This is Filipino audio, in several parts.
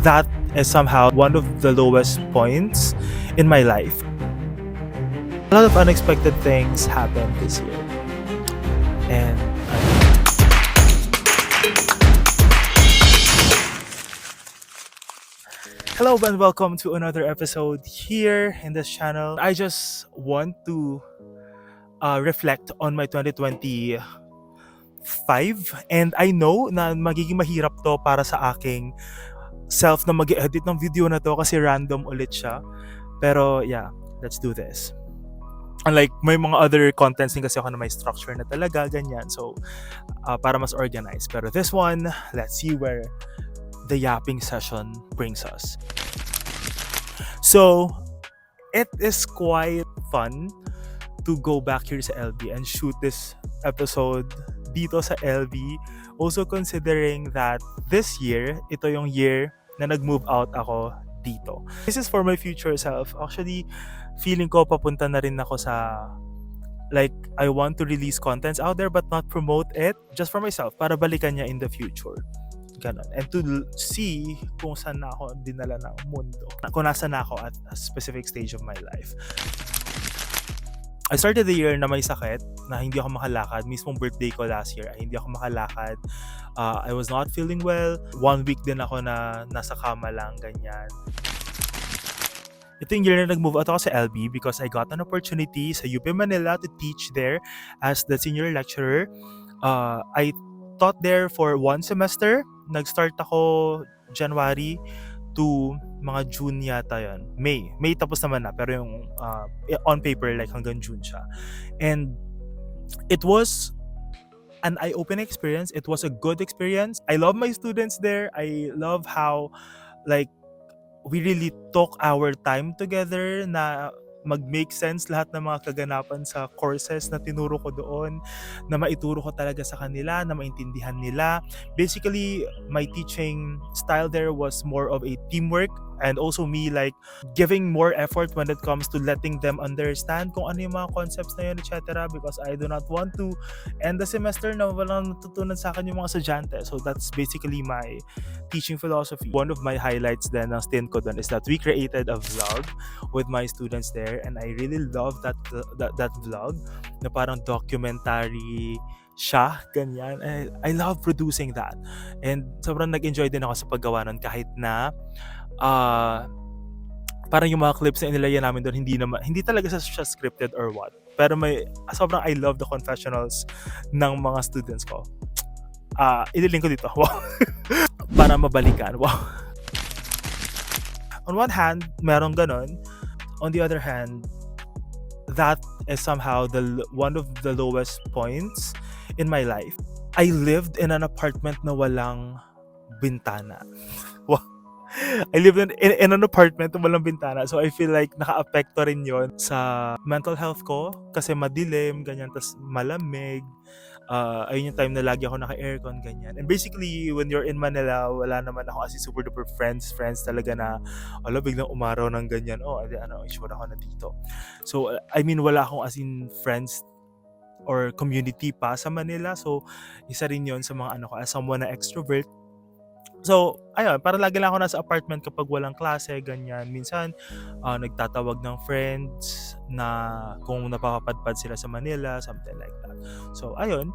that is somehow one of the lowest points in my life. A lot of unexpected things happened this year. And hello and welcome to another episode here in this channel. I just want to reflect on my 2025, and I know na magiging mahirap to para sa aking self na mag-edit ng video na to kasi random ulit siya. Pero yeah, let's do this. Unlike may mga other contents din kasi ako na may structure na talaga, ganyan. So, para mas organized. Pero this one, let's see where the yapping session brings us. So, it is quite fun to go back here sa LB and shoot this episode dito sa LB. Also considering that this year, ito yung year na nag-move out ako dito. This is for my future self. Actually, feeling ko papunta na rin ako sa like I want to release contents out there but not promote it just for myself para balikan niya in the future. Ganon. And to see kung saan na ako dinala ng mundo. Kung nasa na ako at a specific stage of my life. I started the year na may sakit, na hindi ako makalakad. Mismong birthday ko last year ay hindi ako makalakad. I was not feeling well. 1 week din ako na nasa kama lang, ganyan. Ito yung year na nag-move out ako sa LB because I got an opportunity sa UP Manila to teach there as the senior lecturer. I taught there for 1 semester. Nag-start ako January to mga June yata yan. May tapos naman na, pero yung on paper like hanggang June siya. And it was an eye-opening experience. It was a good experience. I love my students there. I love how like we really took our time together na mag-make sense lahat ng mga kaganapan sa courses na tinuro ko doon, na maituro ko talaga sa kanila, na maintindihan nila. Basically, my teaching style there was more of a teamwork and also me like giving more effort when it comes to letting them understand kung ano yung mga concepts na yun, etc. Because I do not want to end the semester na walang natutunan sa akin yung mga estudyante. So that's basically my teaching philosophy. One of my highlights then ng stint ko doon is that we created a vlog with my students there, and I really love that vlog na parang documentary siya, ganyan. I love producing that, and sobrang nag-enjoy din ako sa paggawa nun kahit na parang yung mga clips na inilagay namin doon hindi talaga siya scripted or what, pero sobrang I love the confessionals ng mga students ko. Ililink ko dito. Wow. Para mabalikan. Wow. On one hand, meron ganon. On the other hand, that is somehow one of the lowest points in my life. I lived in an apartment na walang bintana. Wow. I lived in an apartment na walang bintana. So I feel like naka-apekto rin yon sa mental health ko kasi madilim, ganyan, tas malamig. Ayun yung time na lagi ako naka-aircon, ganyan. And basically, when you're in Manila, wala naman ako as super duper friends talaga na biglang umaraw ng ganyan. Sure ako na dito. So, I mean, wala akong as in friends or community pa sa Manila. So, isa rin yun sa mga as someone na extrovert. So, ayun, para lagi lang ako nasa apartment kapag walang klase, ganyan. Minsan, nagtatawag ng friends na kung napapapadpad sila sa Manila, something like that. So, ayun.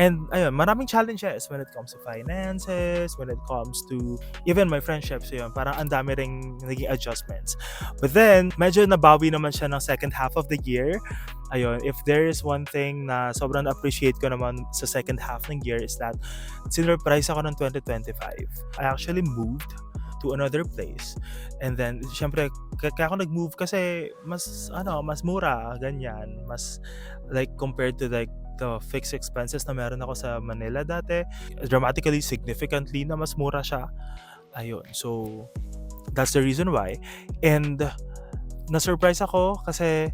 And ayun, maraming challenges when it comes to finances, when it comes to even my friendships. Yun, parang ang dami ring naging adjustments. But then, medyo nabawi naman siya ng second half of the year. Ayun, if there is one thing na sobrang appreciate ko naman sa second half ng year is that sinurprise ako ng 2025. I actually moved to another place. And then, syempre, kaya ako nag-move kasi mas mura, ganyan. Mas, like, compared to, like, the fixed expenses na meron ako sa Manila dati, dramatically, significantly na mas mura siya. Ayun, so, that's the reason why. And, na-surprise ako kasi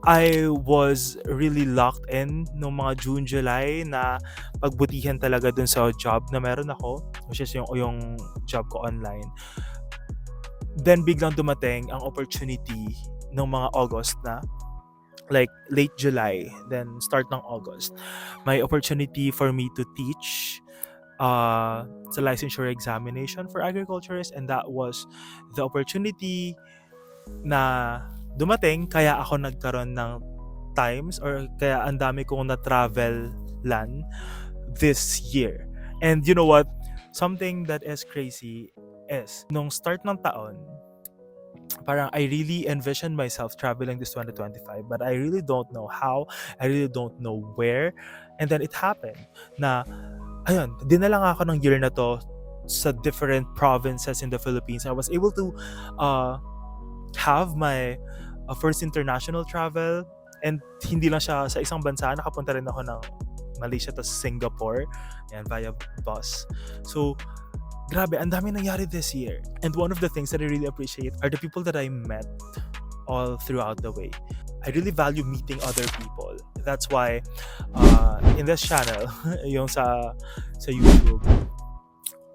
I was really locked in noong mga June, July na pagbutihan talaga dun sa job na meron ako, which is yung job ko online. Then biglang dumating ang opportunity ng mga August na, like late July, then start ng August. May opportunity for me to teach sa licensure examination for agriculturists, and that was the opportunity na dumating, kaya ako nagkaroon ng times, or kaya ang dami kong na-travel lan this year. And you know what? Something that is crazy is, nung start ng taon, parang I really envisioned myself traveling this 2025, but I really don't know how, I really don't know where. And then it happened na, ayun, dinala nga ako ng year na to sa different provinces in the Philippines. I was able to have my first international travel, and hindi lang siya sa isang bansa, nakapunta rin ako ng Malaysia to Singapore, and via bus. So grabe, ang dami nangyari this year. And one of the things that I really appreciate are the people that I met all throughout the way. I really value meeting other people. That's why in this channel, yung sa YouTube,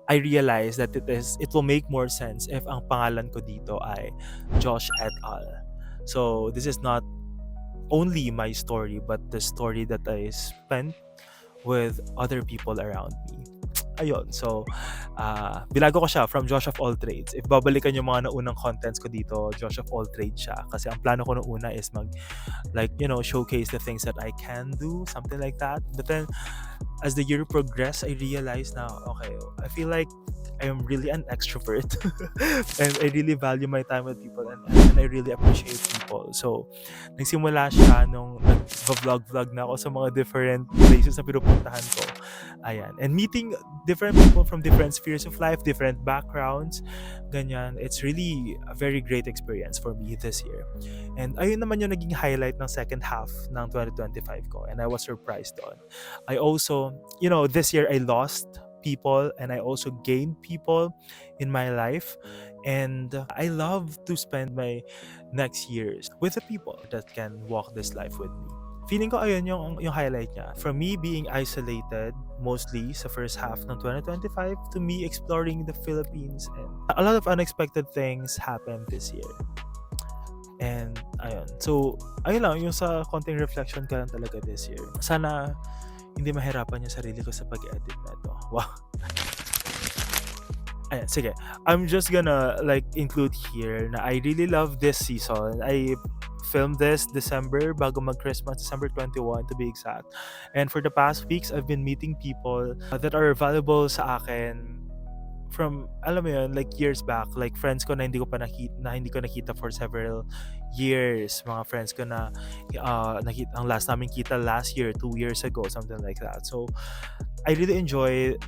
I realized that it will make more sense if ang pangalan ko dito ay Josh et al. So this is not only my story, but the story that I spent with other people around me. Ayun, so binago ko siya from Josh of all trades. If babalikan yung mga naunang contents ko dito, Josh of all trades siya. Kasi ang plano ko nung una is showcase the things that I can do, something like that. But then, as the year progressed, I realized na, okay, I feel like I am really an extrovert. And I really value my time with people, and I really appreciate people. So, nagsimula siya nung nag-vlog na ako sa mga different places na pinupuntahan ko. Ayan. And meeting different people from different spheres of life, different backgrounds, ganyan. It's really a very great experience for me this year. And ayun naman yung naging highlight ng second half ng 2025 ko. And I was surprised on. I also, this year I lost people, and I also gained people in my life. And I love to spend my next years with the people that can walk this life with me. Feeling ko ayun yung highlight niya. From me being isolated mostly sa first half ng 2025 to me exploring the Philippines, and a lot of unexpected things happened this year. And ayun. So, ayun lang, yung sa konting reflection ka lang talaga this year. Sana hindi mahirapan yung sarili ko sa pag-edit na ito. Wow. Ayan, sige. I'm just gonna include here na I really love this season. I filmed this December bago mag-Christmas, December 21 to be exact. And for the past weeks, I've been meeting people that are valuable sa akin from, alam mo yun, years back. Like friends ko na hindi ko nakita for several years. Mga friends ko na nakita, ang last namin kita last year, 2 years ago, something like that. So, I really enjoy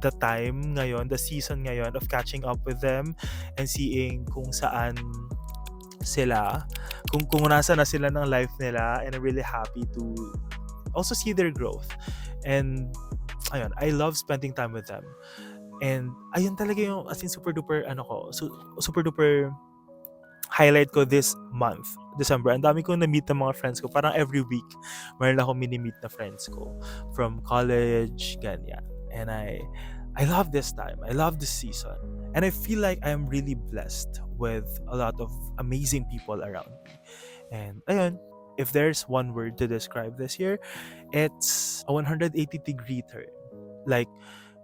the time ngayon, the season ngayon of catching up with them and seeing kung saan sila, kung nasa na sila ng life nila, and I'm really happy to also see their growth. And ayun, I love spending time with them. And ayun talaga yung as in super duper super duper highlight ko this month, December. Ang dami kong na-meet ng mga friends ko. Parang every week, mayroon akong mini-meet na friends ko from college, ganyan. And I love this time. I love this season. And I feel like I am really blessed with a lot of amazing people around me. And ayun, if there's one word to describe this year, it's a 180-degree turn.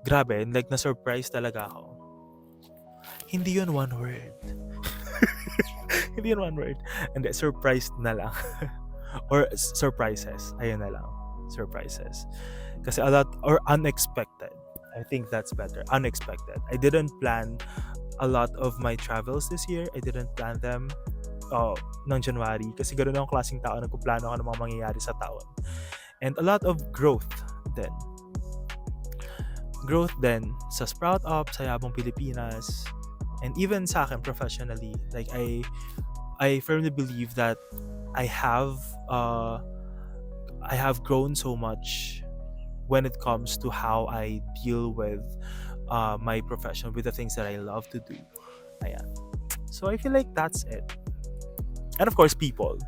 Grabe, na-surprise talaga ako. Hindi yun one word. Hindi yun one word. And surprised na lang. Or surprises. Ayun na lang. Surprises. Kasi a lot, or unexpected. I think that's better. Unexpected. I didn't plan a lot of my travels this year. I didn't plan them ng January. Kasi ganoon ang klaseng tao. Nagpuplano ako ng mga mangyayari sa taon. And a lot of growth then. Growth then sa Sprout Up, sa Yabong Pilipinas, and even sa akin professionally. I firmly believe that I have grown so much when it comes to how I deal with my profession, with the things that I love to do. Ayan. So I feel like that's it. And of course, people.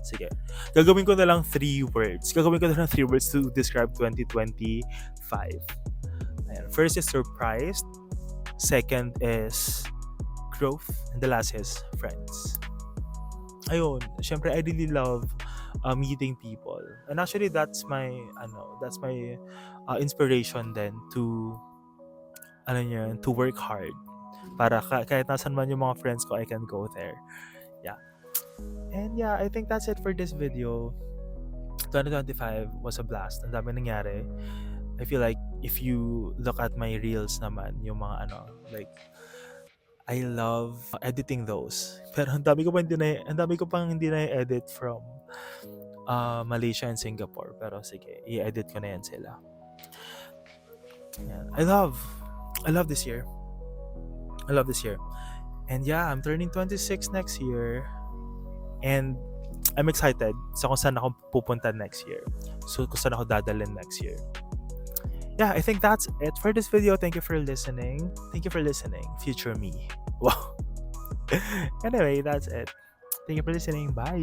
Sige. Gagawin ko na lang 3 words. To describe 2025. Ayan. First is surprised. Second is growth. And the last is friends. Ayun. Syempre, I really love meeting people. And actually, that's my inspiration then to to work hard para kahit nasan man yung mga friends ko, I can go there. Yeah. And yeah, I think that's it for this video. 2025 was a blast. Ang dami nangyari. I feel like if you look at my reels naman, yung mga like I love editing those. Pero ang dami ko pang hindi na edit from Malaysia and Singapore. Pero sige, i-edit ko na yan sila. Yan. I love this year. I love this year. And yeah, I'm turning 26 next year. And I'm excited sa kung saan ako pupunta next year. So kung saan ako dadalhin next year. Yeah, I think that's it for this video. Thank you for listening. Future me. Wow. Anyway, that's it. Thank you for listening. Bye.